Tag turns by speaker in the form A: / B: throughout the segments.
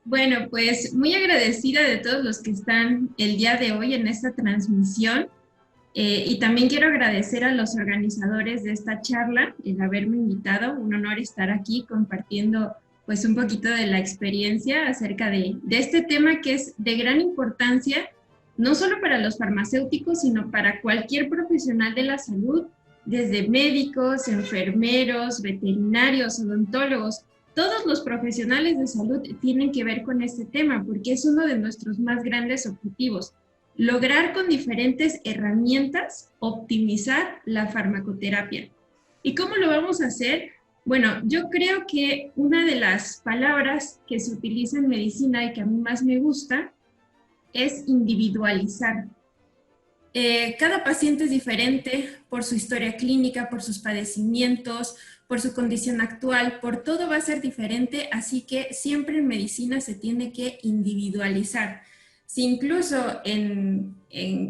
A: Bueno, pues muy agradecida de todos los que están el día de hoy en esta transmisión y también quiero agradecer a los organizadores de esta charla el haberme invitado. Un honor estar aquí compartiendo pues un poquito de la experiencia acerca de este tema que es de gran importancia, no solo para los farmacéuticos, sino para cualquier profesional de la salud, desde médicos, enfermeros, veterinarios, odontólogos. Todos los profesionales de salud tienen que ver con este tema porque es uno de nuestros más grandes objetivos. Lograr con diferentes herramientas optimizar la farmacoterapia. ¿Y cómo lo vamos a hacer? Bueno, yo creo que una de las palabras que se utiliza en medicina y que a mí más me gusta es individualizar. Cada paciente es diferente por su historia clínica, por sus padecimientos, por su condición actual, por todo va a ser diferente, así que siempre en medicina se tiene que individualizar. Si incluso en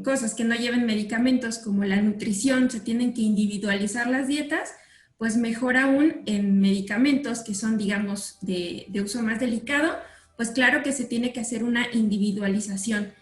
A: cosas que no lleven medicamentos como la nutrición se tienen que individualizar las dietas, pues mejor aún en medicamentos que son, digamos, de uso más delicado, pues claro que se tiene que hacer una individualización.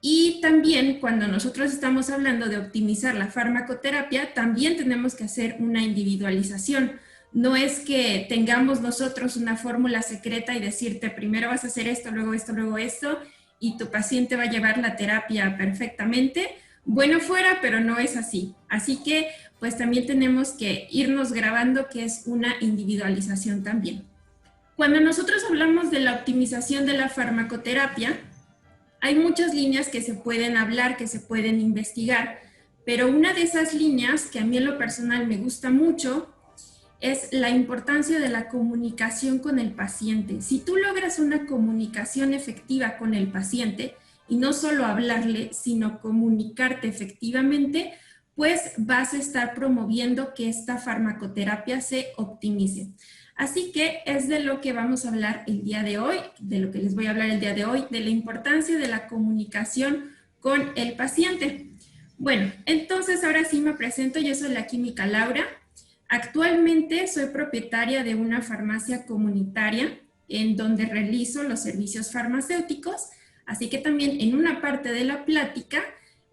A: Y también cuando nosotros estamos hablando de optimizar la farmacoterapia, también tenemos que hacer una individualización. No es que tengamos nosotros una fórmula secreta y decirte primero vas a hacer esto, luego esto, y tu paciente va a llevar la terapia perfectamente. Bueno fuera, pero no es así. Así que pues también tenemos que irnos grabando que es una individualización también. Cuando nosotros hablamos de la optimización de la farmacoterapia, hay muchas líneas que se pueden hablar, que se pueden investigar, pero una de esas líneas que a mí en lo personal me gusta mucho es la importancia de la comunicación con el paciente. Si tú logras una comunicación efectiva con el paciente y no solo hablarle, sino comunicarte efectivamente, pues vas a estar promoviendo que esta farmacoterapia se optimice. Así que es de lo que vamos a hablar el día de hoy, de lo que les voy a hablar el día de hoy, de la importancia de la comunicación con el paciente. Bueno, entonces ahora sí me presento, yo soy la química Laura. Actualmente soy propietaria de una farmacia comunitaria en donde realizo los servicios farmacéuticos, así que también en una parte de la plática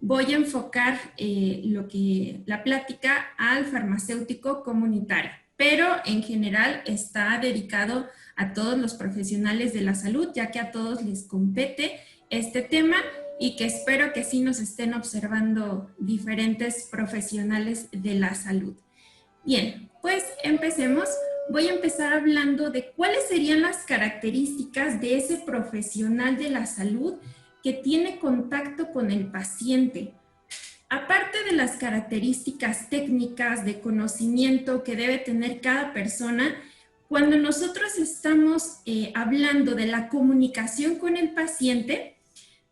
A: voy a enfocar la plática al farmacéutico comunitario, pero en general está dedicado a todos los profesionales de la salud, ya que a todos les compete este tema y que espero que sí nos estén observando diferentes profesionales de la salud. Bien, pues empecemos. Voy a empezar hablando de cuáles serían las características de ese profesional de la salud que tiene contacto con el paciente. Aparte de las características técnicas de conocimiento que debe tener cada persona, cuando nosotros estamos hablando de la comunicación con el paciente,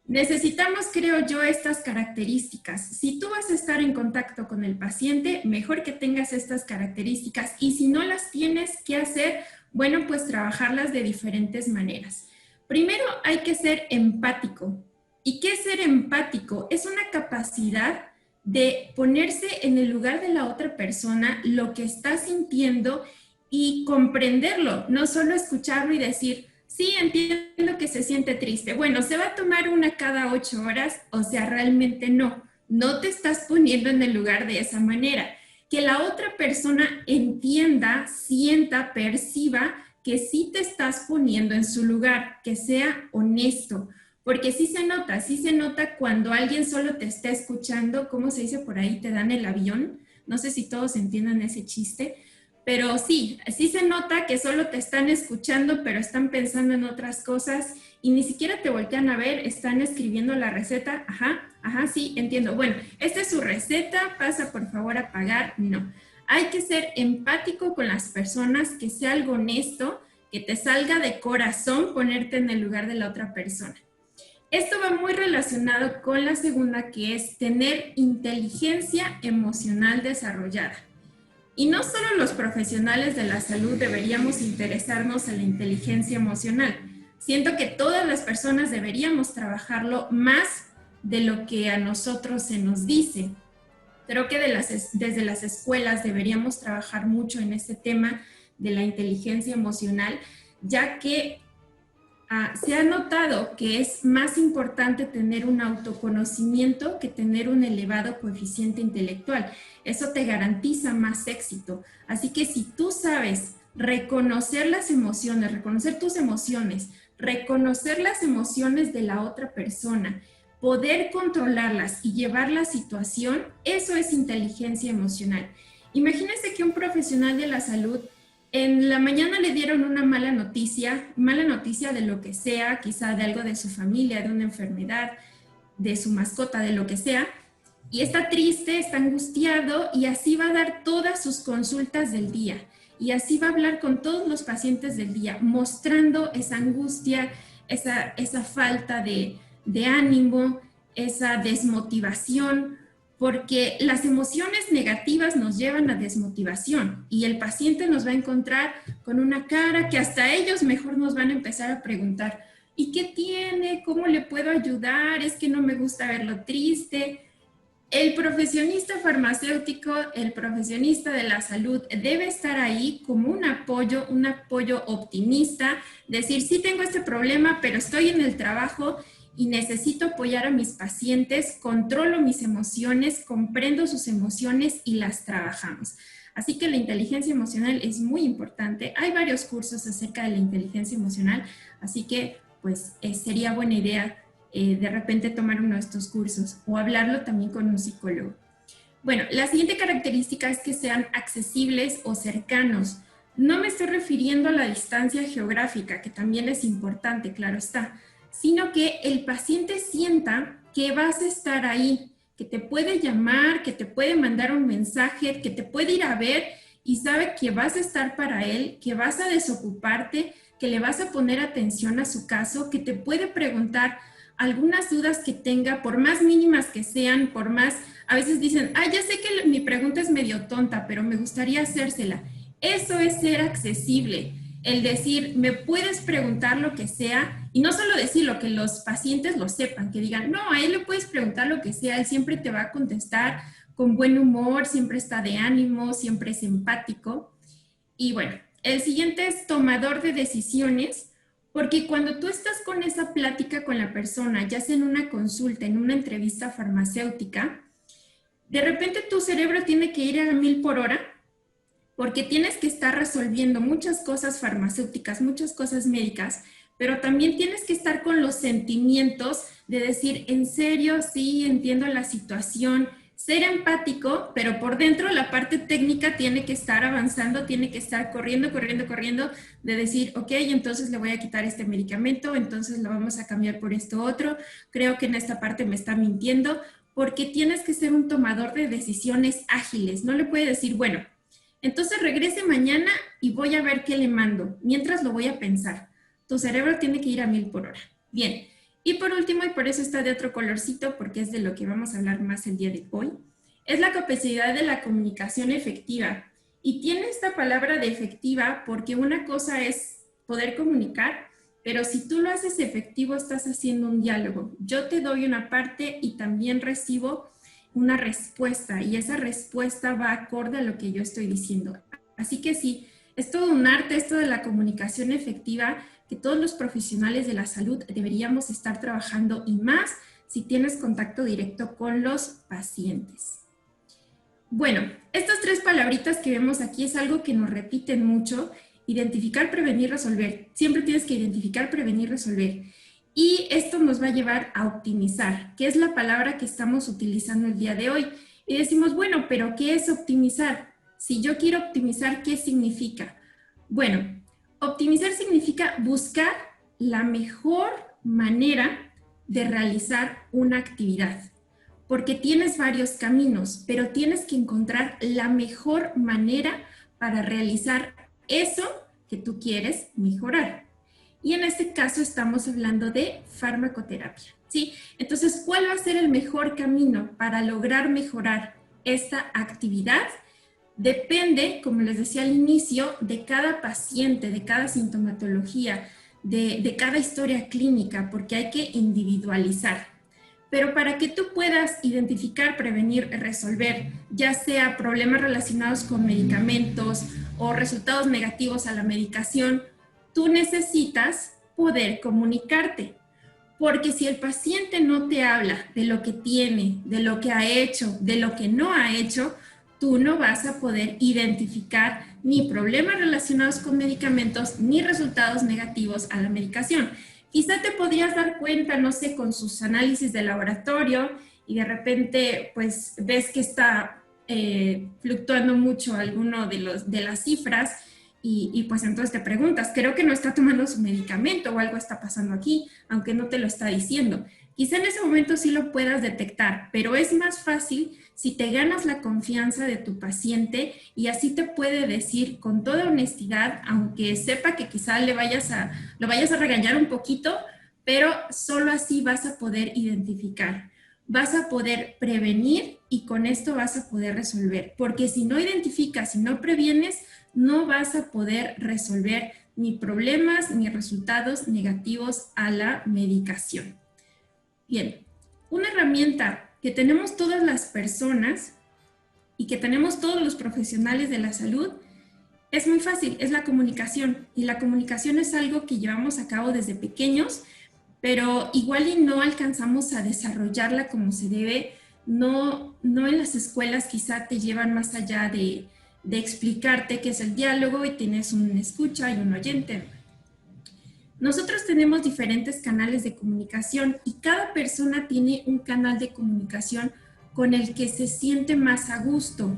A: necesitamos, creo yo, estas características. Si tú vas a estar en contacto con el paciente, mejor que tengas estas características. Y si no las tienes, ¿qué hacer? Bueno, pues trabajarlas de diferentes maneras. Primero, hay que ser empático. ¿Y qué es ser empático? Es una capacidad de ponerse en el lugar de la otra persona, lo que está sintiendo y comprenderlo, no solo escucharlo y decir, sí, entiendo que se siente triste. Bueno, ¿se va a tomar una cada 8 horas? O sea, realmente no. No te estás poniendo en el lugar de esa manera. Que la otra persona entienda, sienta, perciba que sí te estás poniendo en su lugar, que sea honesto. Porque sí se nota cuando alguien solo te está escuchando, ¿cómo se dice por ahí? Te dan el avión. No sé si todos entiendan ese chiste, pero sí, sí se nota que solo te están escuchando, pero están pensando en otras cosas y ni siquiera te voltean a ver, están escribiendo la receta. Ajá, sí, entiendo. Bueno, esta es su receta, pasa por favor a pagar. No, hay que ser empático con las personas, que sea algo honesto, que te salga de corazón ponerte en el lugar de la otra persona. Esto va muy relacionado con la segunda, que es tener inteligencia emocional desarrollada. Y no solo los profesionales de la salud deberíamos interesarnos en la inteligencia emocional. Siento que todas las personas deberíamos trabajarlo más de lo que a nosotros se nos dice. Creo que desde las escuelas deberíamos trabajar mucho en este tema de la inteligencia emocional, ya que Se ha notado que es más importante tener un autoconocimiento que tener un elevado coeficiente intelectual. Eso te garantiza más éxito. Así que si tú sabes reconocer las emociones, reconocer tus emociones, reconocer las emociones de la otra persona, poder controlarlas y llevar la situación, eso es inteligencia emocional. Imagínense que un profesional de la salud en la mañana le dieron una mala noticia de lo que sea, quizá de algo de su familia, de una enfermedad, de su mascota, de lo que sea, y está triste, está angustiado, y así va a dar todas sus consultas del día, y así va a hablar con todos los pacientes del día, mostrando esa angustia, esa falta de ánimo, esa desmotivación, porque las emociones negativas nos llevan a desmotivación y el paciente nos va a encontrar con una cara que hasta ellos mejor nos van a empezar a preguntar, ¿y qué tiene? ¿Cómo le puedo ayudar? Es que no me gusta verlo triste. El profesionista farmacéutico, el profesionista de la salud debe estar ahí como un apoyo optimista, decir, sí tengo este problema, pero estoy en el trabajo y necesito apoyar a mis pacientes, controlo mis emociones, comprendo sus emociones y las trabajamos. Así que la inteligencia emocional es muy importante. Hay varios cursos acerca de la inteligencia emocional, así que pues sería buena idea de repente tomar uno de estos cursos o hablarlo también con un psicólogo. Bueno, la siguiente característica es que sean accesibles o cercanos. No me estoy refiriendo a la distancia geográfica, que también es importante, claro está, sino que el paciente sienta que vas a estar ahí, que te puede llamar, que te puede mandar un mensaje, que te puede ir a ver y sabe que vas a estar para él, que vas a desocuparte, que le vas a poner atención a su caso, que te puede preguntar algunas dudas que tenga, por más mínimas que sean, por más, a veces dicen, ya sé que mi pregunta es medio tonta, pero me gustaría hacérsela. Eso es ser accesible, el decir, me puedes preguntar lo que sea, y no solo decirlo, que los pacientes lo sepan, que digan, no, a él le puedes preguntar lo que sea, él siempre te va a contestar con buen humor, siempre está de ánimo, siempre es empático. Y bueno, el siguiente es tomador de decisiones, porque cuando tú estás con esa plática con la persona, ya sea en una consulta, en una entrevista farmacéutica, de repente tu cerebro tiene que ir a 1000 por hora, porque tienes que estar resolviendo muchas cosas farmacéuticas, muchas cosas médicas, pero también tienes que estar con los sentimientos de decir, en serio, sí, entiendo la situación, ser empático, pero por dentro la parte técnica tiene que estar avanzando, tiene que estar corriendo, de decir, ok, entonces le voy a quitar este medicamento, entonces lo vamos a cambiar por esto otro, creo que en esta parte me está mintiendo, porque tienes que ser un tomador de decisiones ágiles, no le puede decir, bueno, entonces regrese mañana y voy a ver qué le mando, mientras lo voy a pensar. Tu cerebro tiene que ir a 1000 por hora. Bien. Y por último, y por eso está de otro colorcito, porque es de lo que vamos a hablar más el día de hoy, es la capacidad de la comunicación efectiva. Y tiene esta palabra de efectiva porque una cosa es poder comunicar, pero si tú lo haces efectivo, estás haciendo un diálogo. Yo te doy una parte y también recibo una respuesta, y esa respuesta va acorde a lo que yo estoy diciendo. Así que sí, es todo un arte esto de la comunicación efectiva, que todos los profesionales de la salud deberíamos estar trabajando, y más si tienes contacto directo con los pacientes. Bueno, estas 3 palabritas que vemos aquí es algo que nos repiten mucho: identificar, prevenir, resolver. Siempre tienes que identificar, prevenir, resolver. Y esto nos va a llevar a optimizar, que es la palabra que estamos utilizando el día de hoy. Y decimos, bueno, pero ¿qué es optimizar? Si yo quiero optimizar, ¿qué significa? Bueno, optimizar significa buscar la mejor manera de realizar una actividad, porque tienes varios caminos, pero tienes que encontrar la mejor manera para realizar eso que tú quieres mejorar. Y en este caso estamos hablando de farmacoterapia, ¿sí? Entonces, ¿cuál va a ser el mejor camino para lograr mejorar esta actividad? Depende, como les decía al inicio, de cada paciente, de cada sintomatología, de cada historia clínica, porque hay que individualizar. Pero para que tú puedas identificar, prevenir, resolver, ya sea problemas relacionados con medicamentos o resultados negativos a la medicación, tú necesitas poder comunicarte. Porque si el paciente no te habla de lo que tiene, de lo que ha hecho, de lo que no ha hecho, tú no vas a poder identificar ni problemas relacionados con medicamentos ni resultados negativos a la medicación. Quizá te podrías dar cuenta, no sé, con sus análisis de laboratorio y de repente pues ves que está fluctuando mucho alguno de las cifras y pues entonces te preguntas, creo que no está tomando su medicamento o algo está pasando aquí, aunque no te lo está diciendo. Quizá en ese momento sí lo puedas detectar, pero es más fácil si te ganas la confianza de tu paciente y así te puede decir con toda honestidad, aunque sepa que quizá lo vayas a regañar un poquito, pero solo así vas a poder identificar, vas a poder prevenir y con esto vas a poder resolver, porque si no identificas, si no previenes, no vas a poder resolver ni problemas ni resultados negativos a la medicación. Bien, una herramienta que tenemos todas las personas y que tenemos todos los profesionales de la salud es muy fácil, es la comunicación. Y la comunicación es algo que llevamos a cabo desde pequeños, pero igual y no alcanzamos a desarrollarla como se debe. No en las escuelas quizá te llevan más allá de explicarte qué es el diálogo y tienes un escucha y un oyente. Nosotros tenemos diferentes canales de comunicación y cada persona tiene un canal de comunicación con el que se siente más a gusto.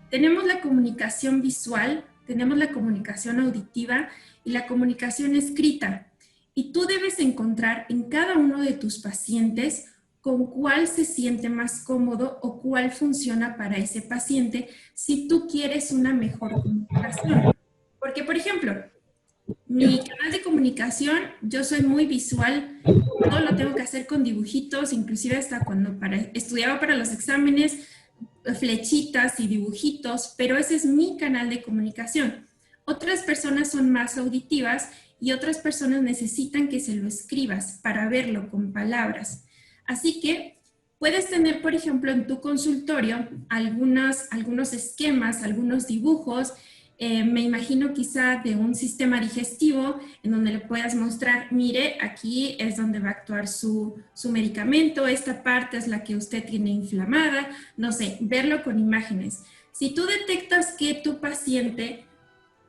A: Tenemos la comunicación visual, tenemos la comunicación auditiva y la comunicación escrita. Y tú debes encontrar en cada uno de tus pacientes con cuál se siente más cómodo o cuál funciona para ese paciente si tú quieres una mejor comunicación. Porque, por ejemplo, mi canal de comunicación, yo soy muy visual, todo lo tengo que hacer con dibujitos, inclusive hasta cuando estudiaba para los exámenes, flechitas y dibujitos, pero ese es mi canal de comunicación. Otras personas son más auditivas y otras personas necesitan que se lo escribas para verlo con palabras. Así que puedes tener, por ejemplo, en tu consultorio algunos esquemas, algunos dibujos. Me imagino quizá de un sistema digestivo en donde le puedas mostrar, mire, aquí es donde va a actuar su medicamento, esta parte es la que usted tiene inflamada, no sé, verlo con imágenes. Si tú detectas que tu paciente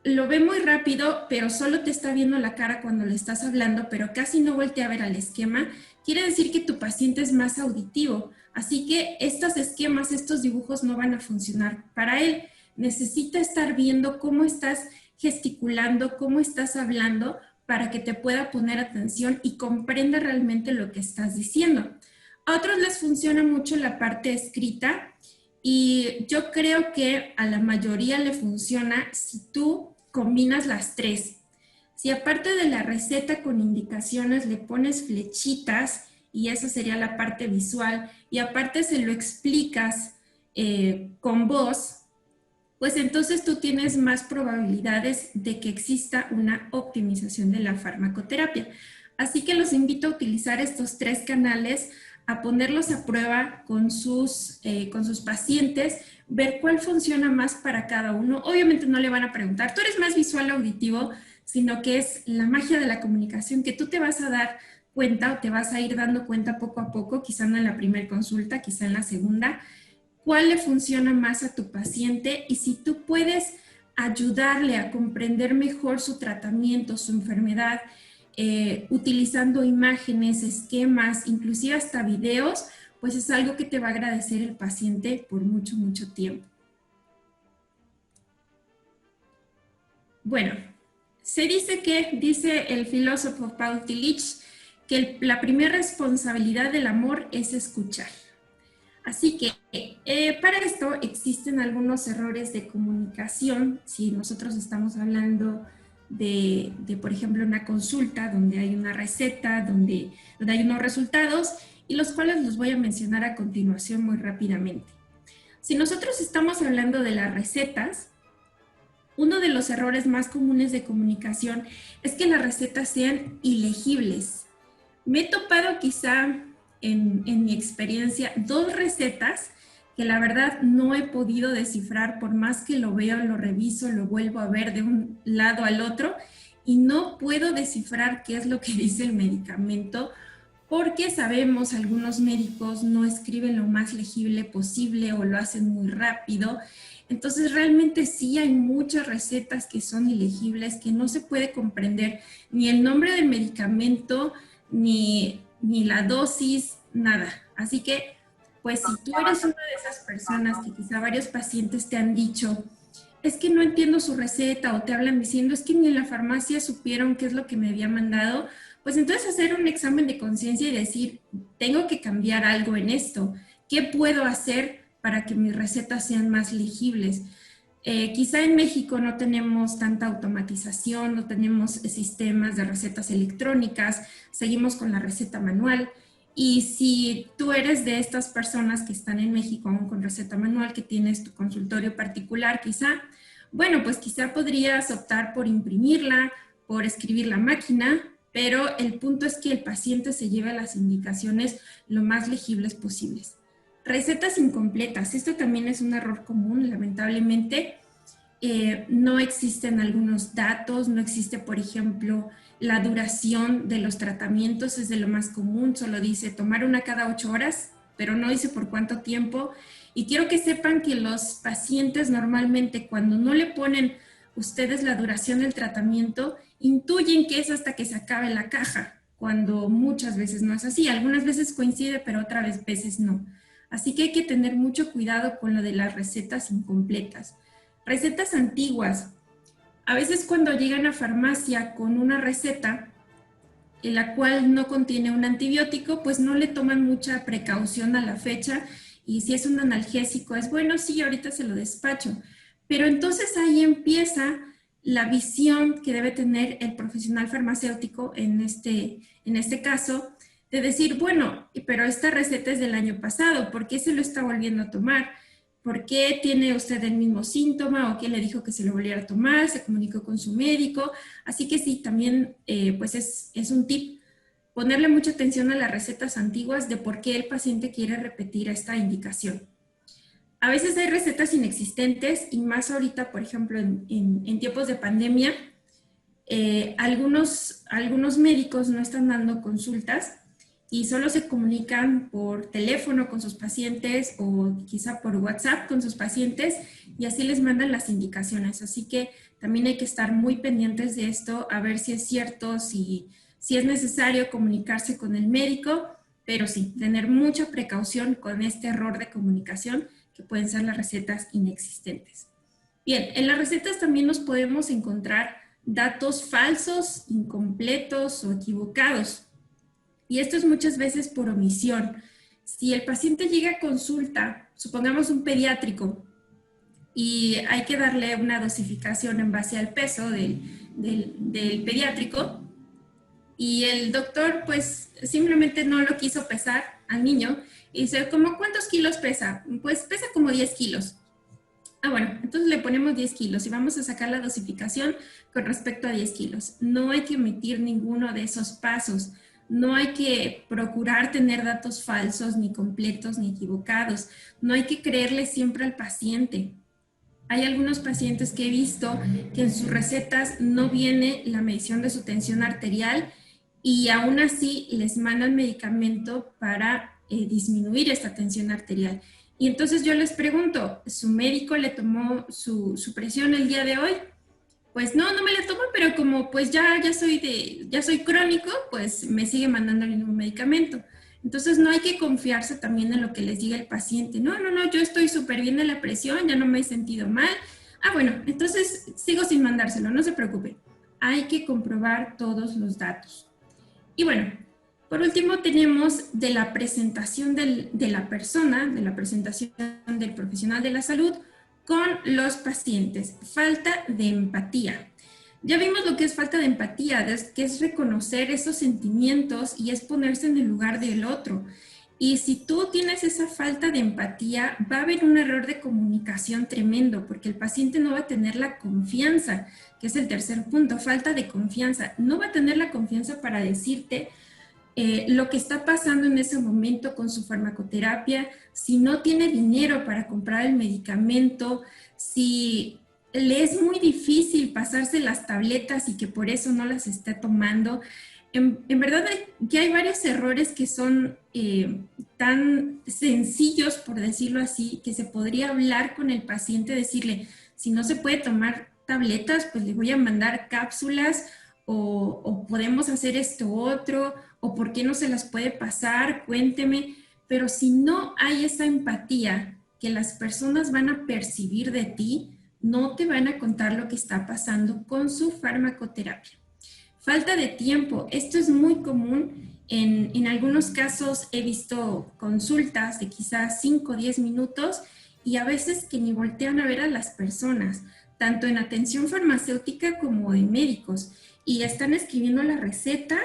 A: lo ve muy rápido, pero solo te está viendo la cara cuando le estás hablando, pero casi no voltea a ver al esquema, quiere decir que tu paciente es más auditivo. Así que estos esquemas, estos dibujos no van a funcionar para él. Necesita estar viendo cómo estás gesticulando, cómo estás hablando para que te pueda poner atención y comprenda realmente lo que estás diciendo. A otros les funciona mucho la parte escrita y yo creo que a la mayoría le funciona si tú combinas las tres. Si aparte de la receta con indicaciones le pones flechitas, y eso sería la parte visual, y aparte se lo explicas con voz, pues entonces tú tienes más probabilidades de que exista una optimización de la farmacoterapia. Así que los invito a utilizar estos tres canales, a ponerlos a prueba con sus pacientes, ver cuál funciona más para cada uno. Obviamente no le van a preguntar, tú eres más visual o auditivo, sino que es la magia de la comunicación que tú te vas a dar cuenta o te vas a ir dando cuenta poco a poco, quizá no en la primera consulta, quizá en la segunda, cuál le funciona más a tu paciente y si tú puedes ayudarle a comprender mejor su tratamiento, su enfermedad, utilizando imágenes, esquemas, inclusive hasta videos, pues es algo que te va a agradecer el paciente por mucho, mucho tiempo. Bueno, dice el filósofo Paul Tillich, que la primera responsabilidad del amor es escuchar. Así que para esto existen algunos errores de comunicación. Si nosotros estamos hablando de por ejemplo, una consulta donde hay una receta, donde hay unos resultados y los cuales los voy a mencionar a continuación muy rápidamente. Si nosotros estamos hablando de las recetas, uno de los errores más comunes de comunicación es que las recetas sean ilegibles. Me he topado quizá en mi experiencia 2 recetas que la verdad no he podido descifrar por más que lo veo, lo reviso, lo vuelvo a ver de un lado al otro y no puedo descifrar qué es lo que dice el medicamento, porque sabemos algunos médicos no escriben lo más legible posible o lo hacen muy rápido. Entonces realmente sí hay muchas recetas que son ilegibles, que no se puede comprender ni el nombre del medicamento, ni la dosis, nada. Así que, pues si tú eres una de esas personas que quizá varios pacientes te han dicho, es que no entiendo su receta, o te hablan diciendo, es que ni en la farmacia supieron qué es lo que me había mandado, pues entonces hacer un examen de conciencia y decir, tengo que cambiar algo en esto. ¿Qué puedo hacer para que mis recetas sean más legibles? Quizá en México no tenemos tanta automatización, no tenemos sistemas de recetas electrónicas, seguimos con la receta manual. Y si tú eres de estas personas que están en México aún con receta manual, que tienes tu consultorio particular, quizá, bueno, pues quizá podrías optar por imprimirla, por escribir la máquina, pero el punto es que el paciente se lleve las indicaciones lo más legibles posibles. Recetas incompletas, esto también es un error común, lamentablemente. No existen algunos datos, no existe, por ejemplo, la duración de los tratamientos, es de lo más común, solo dice tomar una cada 8 horas, pero no dice por cuánto tiempo. Y quiero que sepan que los pacientes normalmente cuando no le ponen ustedes la duración del tratamiento, intuyen que es hasta que se acabe la caja, cuando muchas veces no es así. Algunas veces coincide, pero otras veces no. Así que hay que tener mucho cuidado con lo de las recetas incompletas. Recetas antiguas. A veces cuando llegan a farmacia con una receta en la cual no contiene un antibiótico, pues no le toman mucha precaución a la fecha, y si es un analgésico es bueno, sí, ahorita se lo despacho. Pero entonces ahí empieza la visión que debe tener el profesional farmacéutico en este caso, de decir, bueno, pero esta receta es del año pasado, ¿por qué se lo está volviendo a tomar? ¿Por qué tiene usted el mismo síntoma? ¿O quién le dijo que se lo volviera a tomar? ¿Se comunicó con su médico? Así que sí, también pues es un tip ponerle mucha atención a las recetas antiguas de por qué el paciente quiere repetir esta indicación. A veces hay recetas inexistentes, y más ahorita, por ejemplo, en tiempos de pandemia, algunos médicos no están dando consultas y solo se comunican por teléfono con sus pacientes o quizá por WhatsApp con sus pacientes, y así les mandan las indicaciones. Así que también hay que estar muy pendientes de esto, a ver si es cierto, si es necesario comunicarse con el médico, pero sí, tener mucha precaución con este error de comunicación que pueden ser las recetas inexistentes. Bien, en las recetas también nos podemos encontrar datos falsos, incompletos o equivocados. Y esto es muchas veces por omisión. Si el paciente llega a consulta, supongamos un pediátrico, y hay que darle una dosificación en base al peso del pediátrico, y el doctor pues simplemente no lo quiso pesar al niño, y dice, ¿cómo cuántos kilos pesa? Pues pesa como 10 kilos. Ah, bueno, entonces le ponemos 10 kilos y vamos a sacar la dosificación con respecto a 10 kilos. No hay que omitir ninguno de esos pasos. No hay que procurar tener datos falsos, ni completos, ni equivocados. No hay que creerle siempre al paciente. Hay algunos pacientes que he visto que en sus recetas no viene la medición de su tensión arterial, y aún así les mandan medicamento para disminuir esta tensión arterial. Y entonces yo les pregunto, ¿su médico le tomó su presión el día de hoy? Pues no, no me la tomo, pero como pues ya soy crónico, pues me sigue mandando el mismo medicamento. Entonces no hay que confiarse también en lo que les diga el paciente. No, yo estoy súper bien de la presión, ya no me he sentido mal. Ah, bueno, entonces sigo sin mandárselo, no se preocupe. Hay que comprobar todos los datos. Y bueno, por último tenemos de la presentación de la persona, de la presentación del profesional de la salud con los pacientes. Falta de empatía. Ya vimos lo que es falta de empatía, que es reconocer esos sentimientos y es ponerse en el lugar del otro. Y si tú tienes esa falta de empatía, va a haber un error de comunicación tremendo, porque el paciente no va a tener la confianza, que es el tercer punto, falta de confianza. No va a tener la confianza para decirte lo que está pasando en ese momento con su farmacoterapia, si no tiene dinero para comprar el medicamento, si le es muy difícil pasarse las tabletas y que por eso no las está tomando. En verdad que hay varios errores que son tan sencillos, por decirlo así, que se podría hablar con el paciente, decirle, si no se puede tomar tabletas, pues le voy a mandar cápsulas o podemos hacer esto otro, o por qué no se las puede pasar, cuénteme. Pero si no hay esa empatía que las personas van a percibir de ti, no te van a contar lo que está pasando con su farmacoterapia. Falta de tiempo. Esto es muy común. En algunos casos he visto consultas de quizás 5 o 10 minutos y a veces que ni voltean a ver a las personas, tanto en atención farmacéutica como de médicos. Y están escribiendo la receta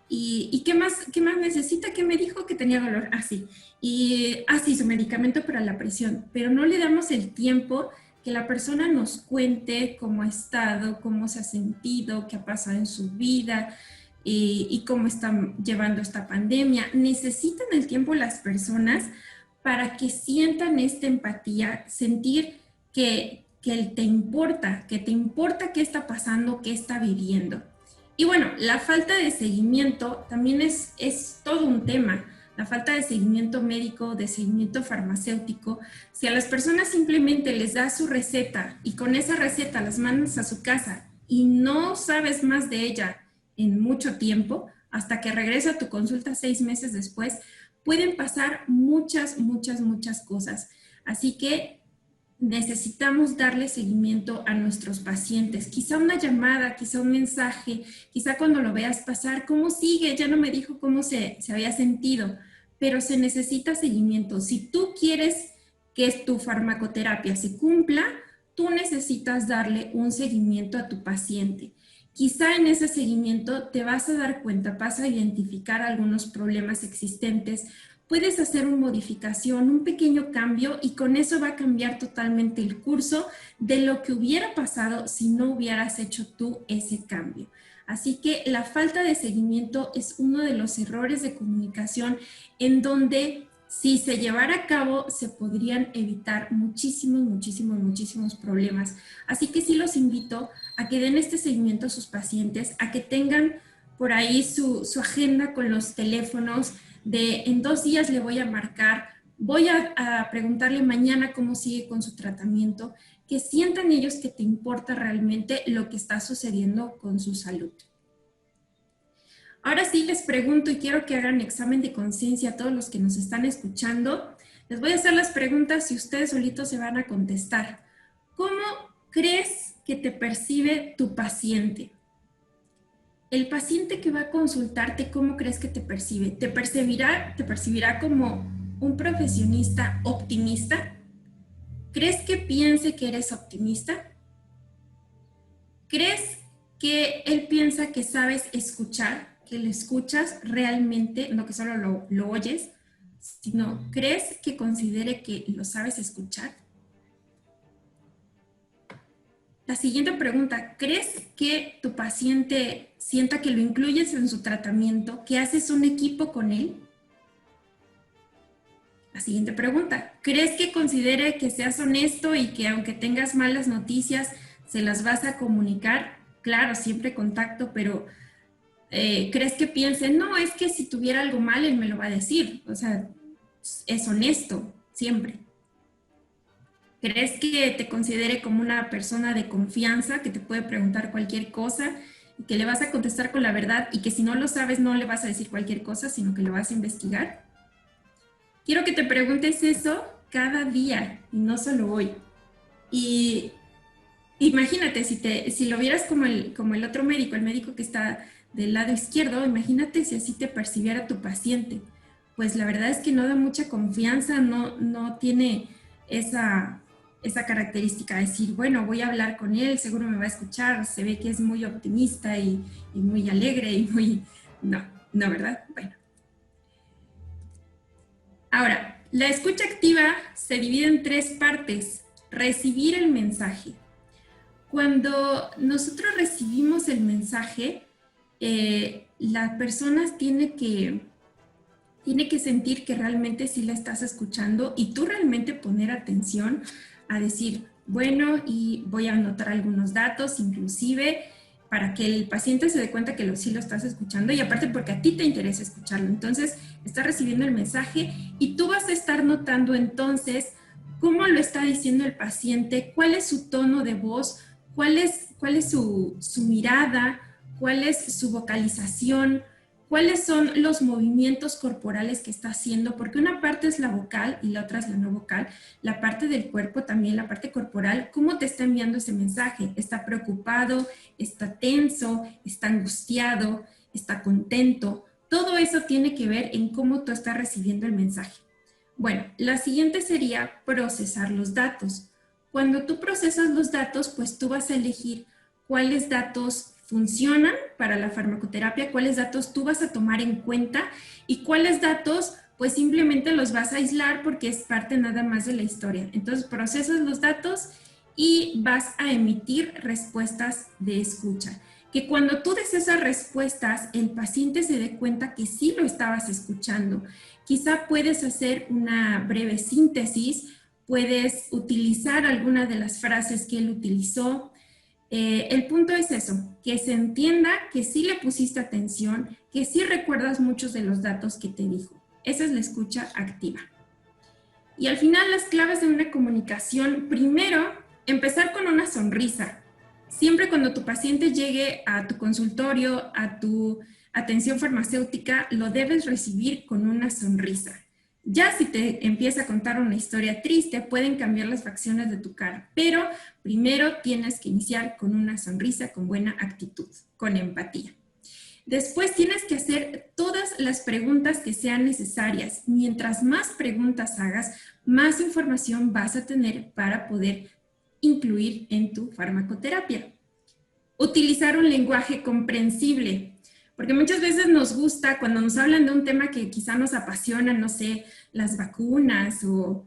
A: y qué más necesita? ¿Qué me dijo? Que tenía dolor. Sí. Y sí, su medicamento para la presión. Pero no le damos el tiempo que la persona nos cuente cómo ha estado, cómo se ha sentido, qué ha pasado en su vida y cómo están llevando esta pandemia. Necesitan el tiempo las personas para que sientan esta empatía, sentir que te importa, qué está pasando, qué está viviendo. Y bueno, la falta de seguimiento también es todo un tema. La falta de seguimiento médico, de seguimiento farmacéutico. Si a las personas simplemente les das su receta y con esa receta las mandas a su casa y no sabes más de ella en mucho tiempo, hasta que regresa a tu consulta 6 meses después, pueden pasar muchas cosas. Así que necesitamos darle seguimiento a nuestros pacientes. Quizá una llamada, quizá un mensaje, quizá cuando lo veas pasar, ¿cómo sigue? Ya no me dijo cómo se había sentido, pero se necesita seguimiento. Si tú quieres que tu farmacoterapia se cumpla, tú necesitas darle un seguimiento a tu paciente. Quizá en ese seguimiento te vas a dar cuenta, vas a identificar algunos problemas existentes, puedes hacer una modificación, un pequeño cambio y con eso va a cambiar totalmente el curso de lo que hubiera pasado si no hubieras hecho tú ese cambio. Así que la falta de seguimiento es uno de los errores de comunicación en donde si se llevara a cabo se podrían evitar muchísimos problemas. Así que sí los invito a que den este seguimiento a sus pacientes, a que tengan por ahí su agenda con los teléfonos, de en 2 días le voy a marcar, voy a preguntarle mañana cómo sigue con su tratamiento, que sientan ellos que te importa realmente lo que está sucediendo con su salud. Ahora sí les pregunto y quiero que hagan examen de conciencia a todos los que nos están escuchando. Les voy a hacer las preguntas y ustedes solitos se van a contestar. ¿Cómo crees que te percibe tu paciente? El paciente que va a consultarte, ¿cómo crees que te percibe? ¿Te percibirá como un profesionista optimista? ¿Crees que piense que eres optimista? ¿Crees que él piensa que sabes escuchar, que lo escuchas realmente, no que solo lo oyes, sino crees que considere que lo sabes escuchar? La siguiente pregunta, ¿crees que tu paciente sienta que lo incluyes en su tratamiento, que haces un equipo con él? La siguiente pregunta, ¿crees que considere que seas honesto y que aunque tengas malas noticias, se las vas a comunicar? Claro, siempre contacto, pero ¿crees que piense, no, es que si tuviera algo mal, él me lo va a decir? O sea, es honesto, siempre. ¿Crees que te considere como una persona de confianza que te puede preguntar cualquier cosa y que le vas a contestar con la verdad y que si no lo sabes no le vas a decir cualquier cosa, sino que lo vas a investigar? Quiero que te preguntes eso cada día y no solo hoy. Y imagínate, si lo vieras como el otro médico, el médico que está del lado izquierdo, imagínate si así te percibiera tu paciente. Pues la verdad es que no da mucha confianza, no tiene esa característica de decir, bueno, voy a hablar con él, seguro me va a escuchar, se ve que es muy optimista y muy alegre y muy... No, ¿verdad? Bueno. Ahora, la escucha activa se divide en 3 partes. Recibir el mensaje. Cuando nosotros recibimos el mensaje, la persona tiene que sentir que realmente sí la estás escuchando y tú realmente poner atención a decir, bueno, y voy a anotar algunos datos, inclusive para que el paciente se dé cuenta que sí lo estás escuchando y aparte porque a ti te interesa escucharlo. Entonces, estás recibiendo el mensaje y tú vas a estar notando entonces cómo lo está diciendo el paciente, cuál es su tono de voz, cuál es su mirada, cuál es su vocalización, cuáles son los movimientos corporales que está haciendo, porque una parte es la vocal y la otra es la no vocal, la parte del cuerpo también, la parte corporal, cómo te está enviando ese mensaje. ¿Está preocupado? ¿Está tenso? ¿Está angustiado? ¿Está contento? Todo eso tiene que ver en cómo tú estás recibiendo el mensaje. Bueno, la siguiente sería procesar los datos. Cuando tú procesas los datos, pues tú vas a elegir cuáles datos funcionan para la farmacoterapia, cuáles datos tú vas a tomar en cuenta y cuáles datos pues simplemente los vas a aislar porque es parte nada más de la historia. Entonces procesas los datos y vas a emitir respuestas de escucha. Que cuando tú des esas respuestas, el paciente se dé cuenta que sí lo estabas escuchando. Quizá puedes hacer una breve síntesis, puedes utilizar alguna de las frases que él utilizó. El punto es eso, que se entienda que sí le pusiste atención, que sí recuerdas muchos de los datos que te dijo. Esa es la escucha activa. Y al final, las claves de una comunicación, primero, empezar con una sonrisa. Siempre cuando tu paciente llegue a tu consultorio, a tu atención farmacéutica, lo debes recibir con una sonrisa. Ya si te empieza a contar una historia triste, pueden cambiar las facciones de tu cara, pero primero tienes que iniciar con una sonrisa, con buena actitud, con empatía. Después tienes que hacer todas las preguntas que sean necesarias. Mientras más preguntas hagas, más información vas a tener para poder incluir en tu farmacoterapia. Utilizar un lenguaje comprensible, porque muchas veces nos gusta cuando nos hablan de un tema que quizá nos apasiona, no sé, las vacunas o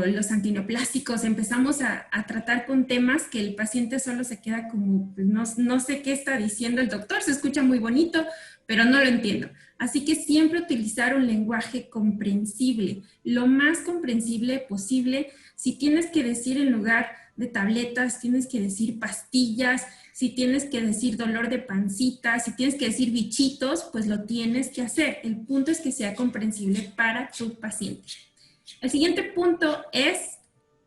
A: los antineoplásicos, empezamos a tratar con temas que el paciente solo se queda como, pues no sé qué está diciendo el doctor, se escucha muy bonito, pero no lo entiendo. Así que siempre utilizar un lenguaje comprensible, lo más comprensible posible. Si tienes que decir en lugar de tabletas, tienes que decir pastillas, si tienes que decir dolor de pancita, si tienes que decir bichitos, pues lo tienes que hacer. El punto es que sea comprensible para tu paciente. El siguiente punto es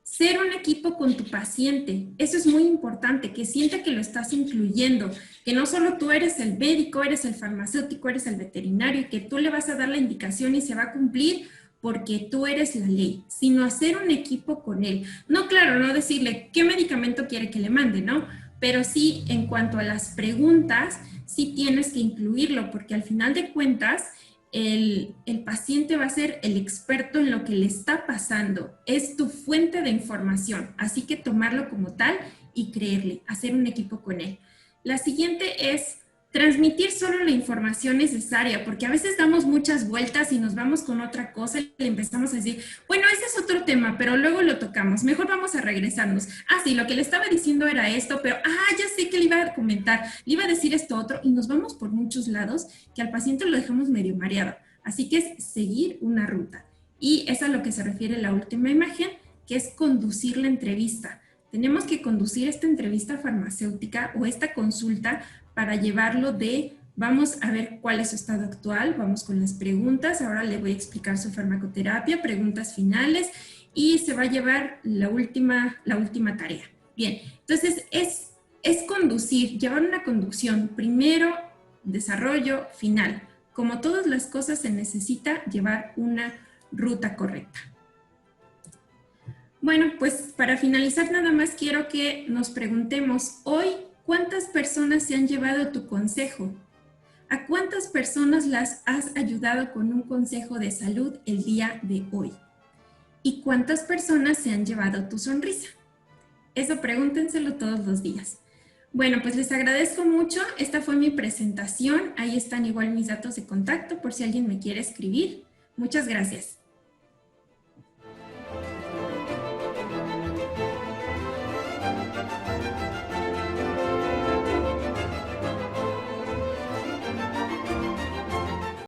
A: ser un equipo con tu paciente. Eso es muy importante, que sienta que lo estás incluyendo, que no solo tú eres el médico, eres el farmacéutico, eres el veterinario, y que tú le vas a dar la indicación y se va a cumplir porque tú eres la ley, sino hacer un equipo con él. No, claro, no decirle qué medicamento quiere que le mande, ¿no? Pero sí, en cuanto a las preguntas, sí tienes que incluirlo, porque al final de cuentas, el paciente va a ser el experto en lo que le está pasando, es tu fuente de información, así que tomarlo como tal y creerle, hacer un equipo con él. La siguiente es transmitir solo la información necesaria, porque a veces damos muchas vueltas y nos vamos con otra cosa y le empezamos a decir, bueno, ese es otro tema, pero luego lo tocamos, mejor vamos a regresarnos. Ah, sí, lo que le estaba diciendo era esto, pero ya sé que le iba a comentar, le iba a decir esto otro, y nos vamos por muchos lados que al paciente lo dejamos medio mareado. Así que es seguir una ruta. Y es a lo que se refiere la última imagen, que es conducir la entrevista. Tenemos que conducir esta entrevista farmacéutica o esta consulta para llevarlo de, vamos a ver cuál es su estado actual, vamos con las preguntas, ahora le voy a explicar su farmacoterapia, preguntas finales, y se va a llevar la última tarea. Bien, entonces es conducir, llevar una conducción, primero, desarrollo, final. Como todas las cosas, se necesita llevar una ruta correcta. Bueno, pues para finalizar nada más quiero que nos preguntemos hoy, ¿cuántas personas se han llevado tu consejo? ¿A cuántas personas las has ayudado con un consejo de salud el día de hoy? ¿Y cuántas personas se han llevado tu sonrisa? Eso pregúntenselo todos los días. Bueno, pues les agradezco mucho. Esta fue mi presentación. Ahí están igual mis datos de contacto por si alguien me quiere escribir. Muchas gracias.